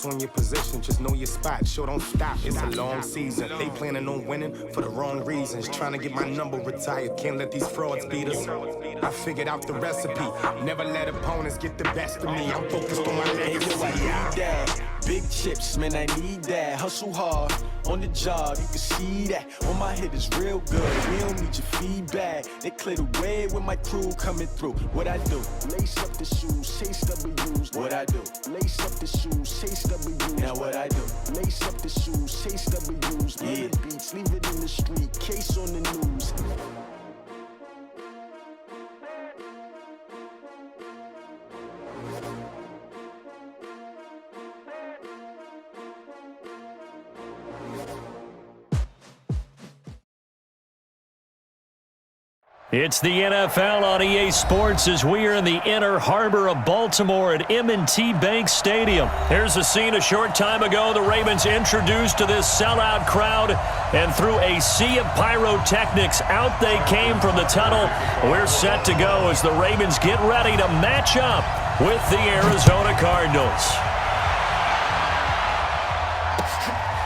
focus on your position, just know your spot. Sure, don't stop, it's a long season. They planning on winning for the wrong reasons. Trying to get my number retired, can't let these frauds beat us. I figured out the recipe, never let opponents get the best of me. I'm focused on my legacy. Big chips, man, I need that. Hustle hard on the job, you can see that. On my head is real good, we don't need your feedback. They clear the way with my crew coming through. What I do? Lace up the shoes, chase W's. What I do? Lace up the shoes, chase W's. Now what I do? Lace up the shoes, chase W's. Yeah. The beats, leave it in the street, case on the news. It's the NFL on EA Sports as we are in the inner harbor of Baltimore at M&T Bank Stadium. Here's a scene a short time ago. The Ravens introduced to this sellout crowd, and through a sea of pyrotechnics, out they came from the tunnel. We're set to go as the Ravens get ready to match up with the Arizona Cardinals.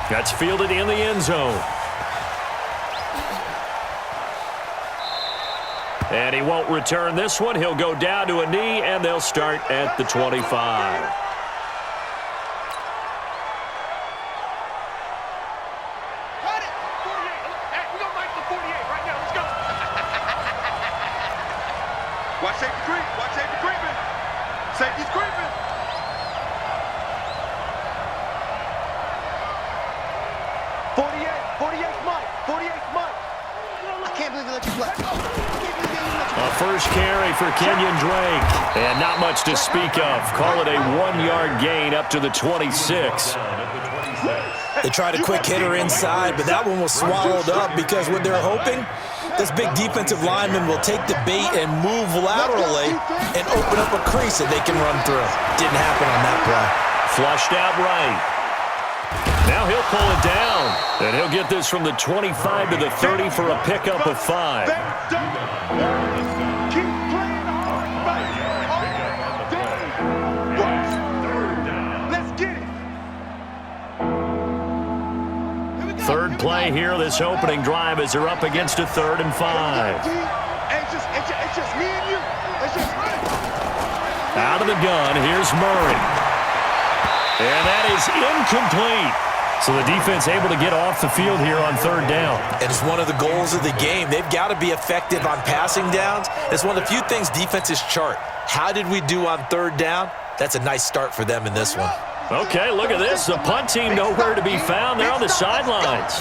That's fielded in the end zone. And he won't return this one. He'll go down to a knee, and they'll start at the 25. Got it! 48. Hey, we're going to mark the 48 right now. Let's go. Watch safety creep. Watch safety creeping. Safety's creeping. I can't believe they let you play. A first carry for Kenyon Drake. And not much to speak of. Call it a 1-yard gain up to the 26. They tried a quick hitter inside, but that one was swallowed up because what they're hoping, this big defensive lineman will take the bait and move laterally and open up a crease that they can run through. Didn't happen on that play. Flushed out right. Now he'll pull it down, and he'll get this from the 25 to the 30 for a pickup of 5. Third play here, this opening drive as they're up against a 3rd and 5. It's just me and you. It's just running. Out of the gun, here's Murray. And that is incomplete. So the defense able to get off the field here on 3rd down. And it's one of the goals of the game. They've got to be effective on passing downs. It's one of the few things defenses chart. How did we do on 3rd down? That's a nice start for them in this one. Okay, look at this. The punt team nowhere to be found. They're on the sidelines.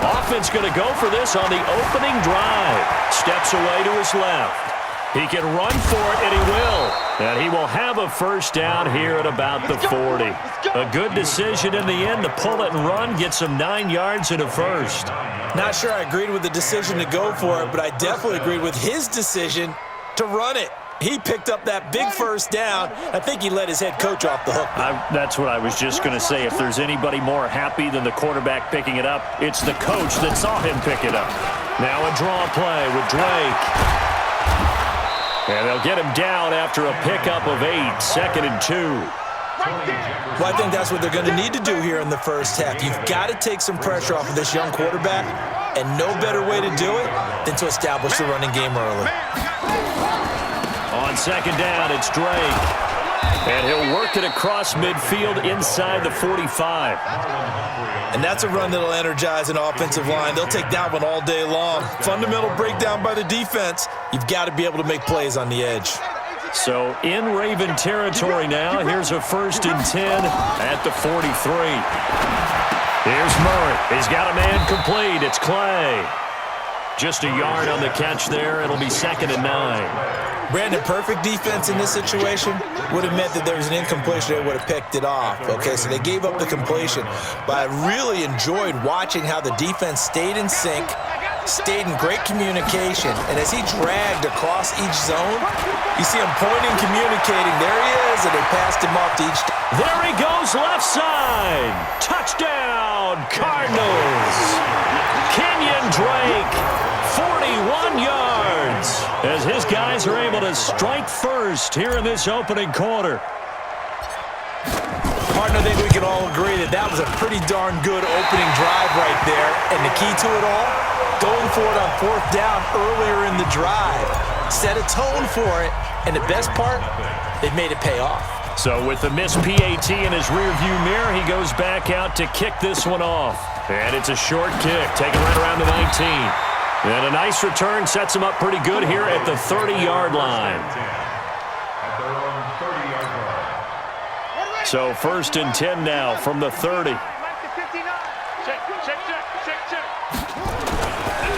Offense going to go for this on the opening drive. Steps away to his left. He can run for it, and he will. And he will have a first down here at about the 40. A good decision in the end to pull it and run, get some 9 yards and a first. Not sure I agreed with the decision to go for it, but I definitely agreed with his decision to run it. He picked up that big first down. I think he let his head coach off the hook. That's what I was just going to say. If there's anybody more happy than the quarterback picking it up, it's the coach that saw him pick it up. Now a draw play with Drake. And they'll get him down after a pickup of 8, 2nd and 2. Well, I think that's what they're going to need to do here in the first half. You've got to take some pressure off of this young quarterback, and no better way to do it than to establish the running game early. On 2nd down, it's Drake. And he'll work it across midfield inside the 45. And that's a run that'll energize an offensive line. They'll take that one all day long. Fundamental breakdown by the defense. You've got to be able to make plays on the edge. So in Raven territory now. Here's a 1st and 10 at the 43. Here's Murray. He's got a man complete. It's Clay. Just a yard on the catch there. It'll be 2nd and 9. Brandon, perfect defense in this situation would have meant that there was an incompletion that would have picked it off. Okay, so they gave up the completion. But I really enjoyed watching how the defense stayed in sync, stayed in great communication, and as he dragged across each zone, you see him pointing, communicating. There he is, and they passed him off to each. There he goes, left side. Touchdown, Cardinals. Kenyon Drake, 41 yards, as his guys are able to strike first here in this opening quarter. Martin, I think we can all agree that that was a pretty darn good opening drive right there. And the key to it all, going for it on 4th down earlier in the drive. Set a tone for it, and the best part, they've made it pay off. So with the missed PAT in his rearview mirror, he goes back out to kick this one off. And it's a short kick, taken right around the 19. And a nice return sets him up pretty good here at the 30-yard line. So 1st and 10 now from the 30.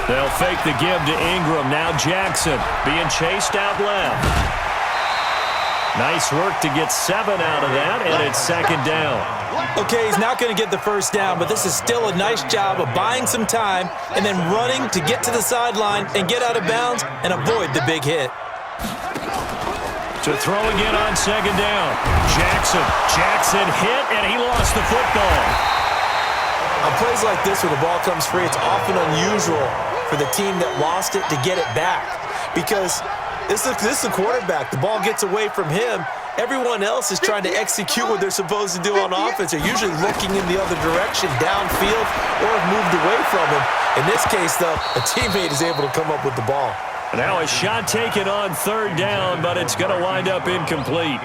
They'll fake the give to Ingram. Now Jackson being chased out left. Nice work to get 7 out of that, and it's 2nd down. Okay, he's not going to get the 1st down, but this is still a nice job of buying some time and then running to get to the sideline and get out of bounds and avoid the big hit. To throw again on 2nd down. Jackson hit, and he lost the football. On plays like this, when the ball comes free, it's often unusual for the team that lost it to get it back. Because this is the quarterback. The ball gets away from him. Everyone else is trying to execute what they're supposed to do on offense. They're usually looking in the other direction, downfield, or have moved away from him. In this case, though, a teammate is able to come up with the ball. Now a shot taken on 3rd down, but it's going to wind up incomplete.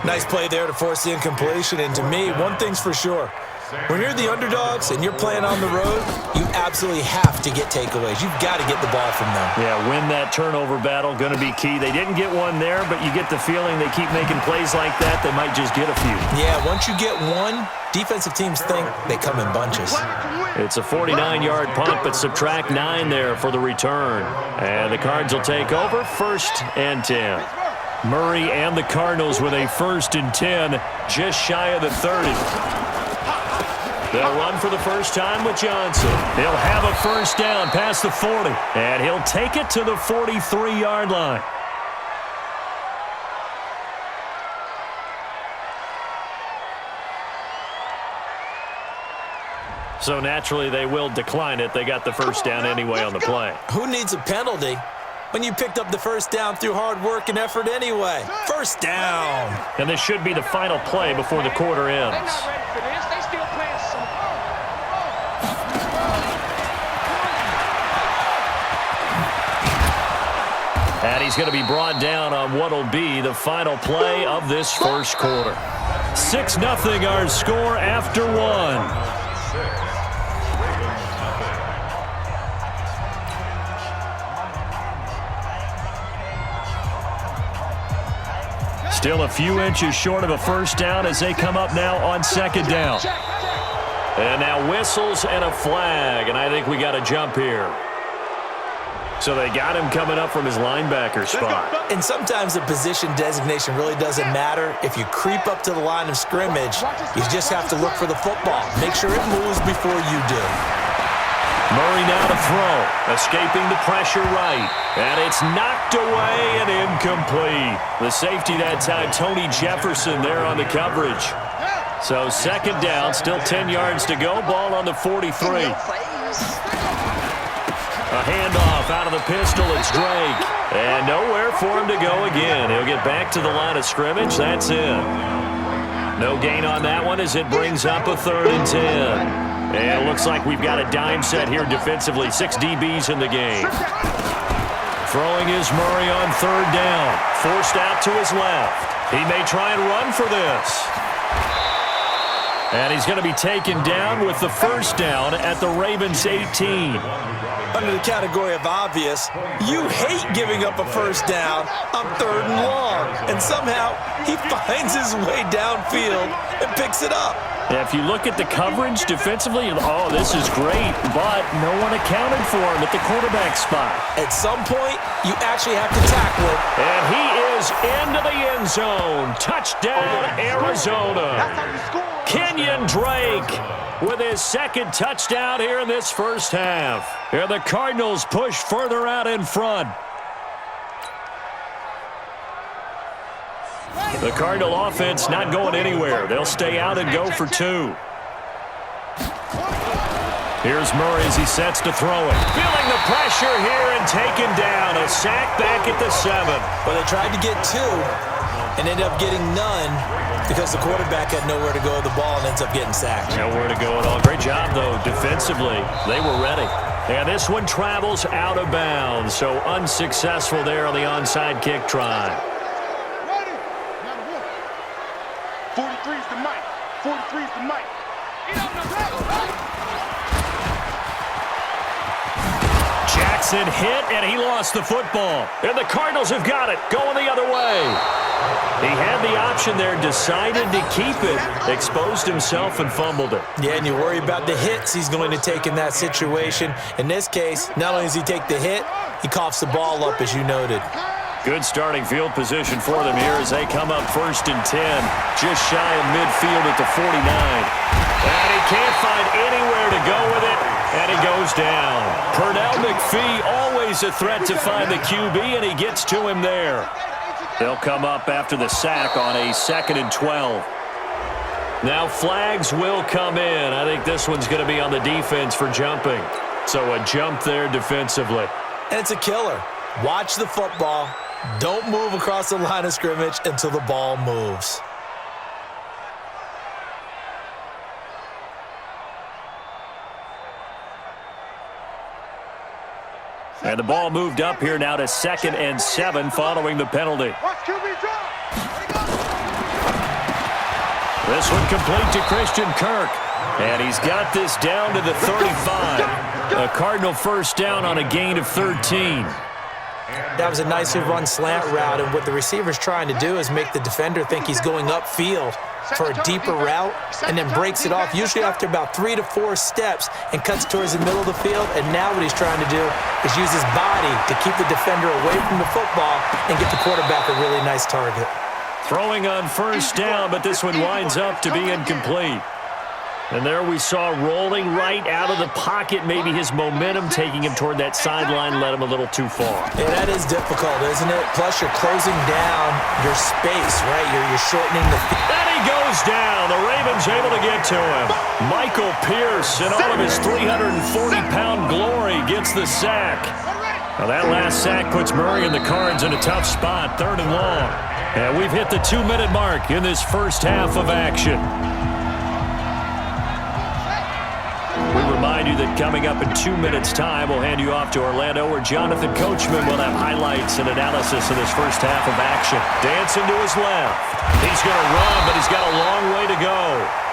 Nice play there to force the incompletion. And to me, one thing's for sure. When you're the underdogs and you're playing on the road, you absolutely have to get takeaways. You've got to get the ball from them. Yeah, win that turnover battle, going to be key. They didn't get one there, but you get the feeling they keep making plays like that, they might just get a few. Yeah, once you get one, defensive teams think they come in bunches. It's a 49-yard punt, but subtract 9 there for the return. And the Cards will take over 1st and 10. Murray and the Cardinals with a 1st and 10, just shy of the 30. They'll run for the first time with Johnson. He'll have a 1st down past the 40, and he'll take it to the 43-yard line. So naturally, they will decline it. They got the 1st down anyway on the play. Who needs a penalty when you picked up the 1st down through hard work and effort anyway? 1st down. And this should be the final play before the quarter ends. And he's going to be brought down on what will be the final play of this 1st quarter. 6-0 our score after 1. Still a few inches short of a 1st down as they come up now on 2nd down. And now whistles and a flag, and I think we got a jump here. So they got him coming up from his linebacker spot. And sometimes the position designation really doesn't matter. If you creep up to the line of scrimmage, you just have to look for the football. Make sure it moves before you do. Murray now to throw, escaping the pressure right. And it's knocked away and incomplete. The safety that time, Tony Jefferson there on the coverage. So 2nd down, still 10 yards to go. Ball on the 43. A handoff out of the pistol. It's Drake. And nowhere for him to go again. He'll get back to the line of scrimmage. That's it. No gain on that one as it brings up a 3rd and 10. And it looks like we've got a dime set here defensively. 6 DBs in the game. Throwing is Murray on 3rd down. Forced out to his left. He may try and run for this. And he's going to be taken down with the 1st down at the Ravens' 18. Under the category of obvious, you hate giving up a 1st down on 3rd and long. And somehow, he finds his way downfield and picks it up. Yeah, if you look at the coverage defensively, oh, this is great, but no one accounted for him at the quarterback spot. At some point, you actually have to tackle it. And he is into the end zone. Touchdown, Arizona. Kenyon Drake with his 2nd touchdown here in this 1st half. Here the Cardinals push further out in front. The Cardinal offense not going anywhere. They'll stay out and go for 2. Here's Murray as he sets to throw it. Feeling the pressure here and taken down. A sack back at the 7. Well, they tried to get 2 and ended up getting none. because the quarterback had nowhere to go with the ball and ends up getting sacked. Nowhere to go at all. Great job, though, defensively. They were ready. And this one travels out of bounds, so unsuccessful there on the onside kick try. 43's the mic. 43's the mic. Jackson hit, and he lost the football. And the Cardinals have got it, going the other way. He had the option there, decided to keep it, exposed himself and fumbled it. Yeah, and you worry about the hits he's going to take in that situation. In this case, not only does he take the hit, he coughs the ball up, as you noted. Good starting field position for them here as they come up 1st and 10, just shy of midfield at the 49. And he can't find anywhere to go with it, and he goes down. Pernell McPhee, always a threat to find the QB, and he gets to him there. They'll come up after the sack on a 2nd and 12. Now flags will come in. I think this one's going to be on the defense for jumping. So a jump there defensively. And it's a killer. Watch the football. Don't move across the line of scrimmage until the ball moves. And the ball moved up here now to 2nd and 7 following the penalty. This one complete to Christian Kirk. And he's got this down to the 35. A Cardinal first down on a gain of 13. That was a nicely run slant route, and what the receiver's trying to do is make the defender think he's going upfield for a deeper route and then breaks it off, usually after about 3 to 4 steps, and cuts towards the middle of the field. And now what he's trying to do is use his body to keep the defender away from the football and get the quarterback a really nice target. Throwing on first down, but this one winds up to be incomplete. And there we saw rolling right out of the pocket. Maybe his momentum taking him toward that sideline led him a little too far. Yeah, that is difficult, isn't it? Plus, you're closing down your space, right? You're shortening the field. And he goes down. The Ravens able to get to him. Michael Pierce, in all of his 340-pound glory, gets the sack. Now, that last sack puts Murray and the Cards in a tough spot, 3rd and long. And we've hit the 2-minute mark in this first half of action. We remind you that coming up in 2 minutes' time, we'll hand you off to Orlando, where Jonathan Coachman will have highlights and analysis of this first half of action. Dancing to his left. He's going to run, but he's got a long way to go.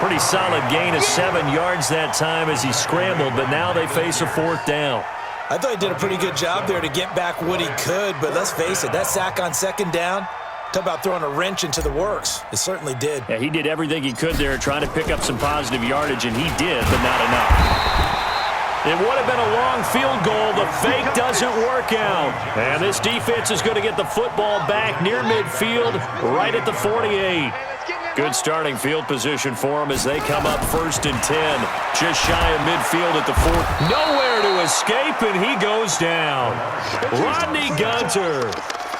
Pretty solid gain of 7 yards that time as he scrambled, but now they face a 4th down. I thought he did a pretty good job there to get back what he could, but let's face it, that sack on 2nd down, talk about throwing a wrench into the works. It certainly did. Yeah, he did everything he could there trying to pick up some positive yardage, and he did, but not enough. It would have been a long field goal. The fake doesn't work out. And this defense is going to get the football back near midfield, right at the 48. Good starting field position for them as they come up 1st and 10. Just shy of midfield at the 4. Nowhere to escape, and he goes down. Rodney Gunter.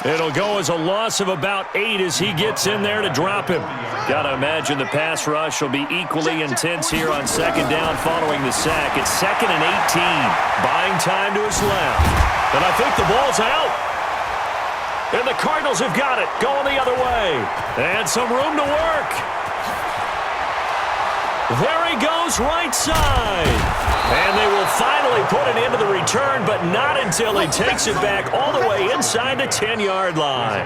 It'll go as a loss of about 8 as he gets in there to drop him. Got to imagine the pass rush will be equally intense here on 2nd down following the sack. It's 2nd and 18. Buying time to his left. And I think the ball's out. And the Cardinals have got it, going the other way. And some room to work. There he goes, right side. And they will finally put an end to the return, but not until he takes it back all the way inside the 10-yard line.